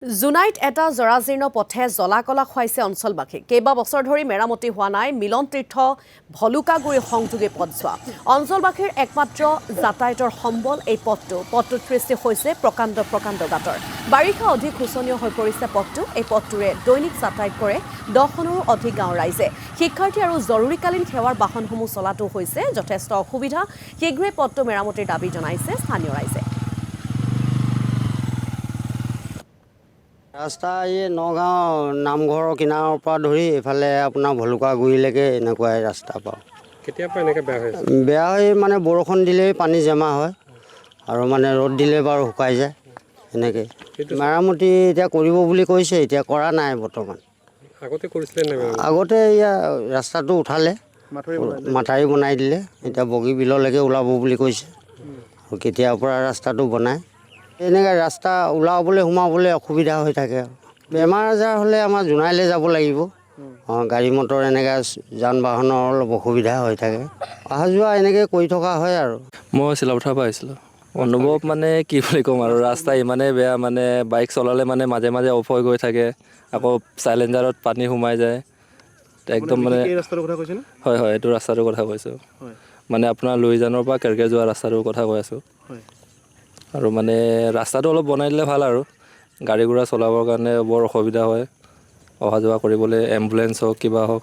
জুনাইত এটা জৰাজীৰ্ণ পথে জলাকলা খুৱাইছে অঞ্চলবাসীক। কেইবা বছৰ ধৰি মেৰামতি হোৱা নাই মিলন তীৰ্থ ভলুকাগুৰি সংযোগী পথছোৱা। অঞ্চলবাসীৰ একমাত্ৰ যাতায়াতৰ সম্বল এই পথটোত সৃষ্টি হৈছে প্ৰকাণ্ড গাঁতৰ। বাৰিষা অধিক শোচনীয় হৈ পৰিছে পথটো। এই পথটোৰে দৈনিক যাতায়াত কৰে 10খনৰো অধিক গাঁৱৰ ৰাইজে। শিক্ষাৰ্থী আৰু জৰুৰীকালীন সেৱাৰ বাহনসমূহ চলাটো হৈছে যথেষ্ট অসুবিধা। শীঘ্ৰে পথটো মেৰামতিৰ দাবী জনাইছে স্থানীয় ৰাইজে। ৰাস্তা এই নগাঁও নামঘৰৰ কিনাৰৰ পৰা ধৰি এইফালে আপোনাৰ ভলুকাগুৰিলৈকে এনেকুৱাই ৰাস্তা পাওঁ। কেতিয়াৰ পৰা এনেকৈ বেয়া হৈ আছে? বেয়া হৈ মানে বৰষুণ দিলেই পানী জমা হয় আৰু মানে ৰ'দ দিলে বাৰু শুকাই যায় এনেকৈ। মেৰামতি এতিয়া কৰিব বুলি কৈছে, এতিয়া কৰা নাই বৰ্তমান। আগতে কৰিছিলে নে? আগতে এয়া ৰাস্তাটো উঠালে, মাথাউৰি বনাই দিলে, এতিয়া বগী বিললৈকে ওলাব বুলি কৈছে আৰু কেতিয়াৰ পৰা ৰাস্তাটো বনায়। এনেকৈ ৰাস্তা ওলাবলৈ সোমাবলৈ অসুবিধা হৈ থাকে। বেমাৰ আজাৰ হ'লে আমাৰ জোনাইলৈ যাব লাগিব। গাড়ী মটৰ এনেকৈ যান বাহনৰ অলপ অসুবিধা হৈ থাকে। অহা যোৱা এনেকৈ কৰি থকা হয় আৰু। মই চিলাপথাৰৰ পৰা আহিছিলোঁ। অনুভৱ মানে কি বুলি ক'ম আৰু, ৰাস্তা ইমানেই বেয়া, মানে বাইক চলালে মানে মাজে মাজে অফ হৈ গৈ থাকে, আকৌ চাইলেঞ্জাৰত পানী সোমাই যায়। একদম মানে হয় হয়, এইটো ৰাস্তাটোৰ কথা কৈছোঁ। মানে আপোনাৰ লুইজানৰ পৰা কেৰকেৰ যোৱা ৰাস্তাটোৰ কথা কৈ আছোঁ। আৰু মানে ৰাস্তাটো অলপ বনাই দিলে ভাল আৰু, গাড়ী ঘোঁৰা চলাবৰ কাৰণে বৰ অসুবিধা হয়, অহা যোৱা কৰিবলৈ, এম্বুলেঞ্চ হওক কিবা হওক।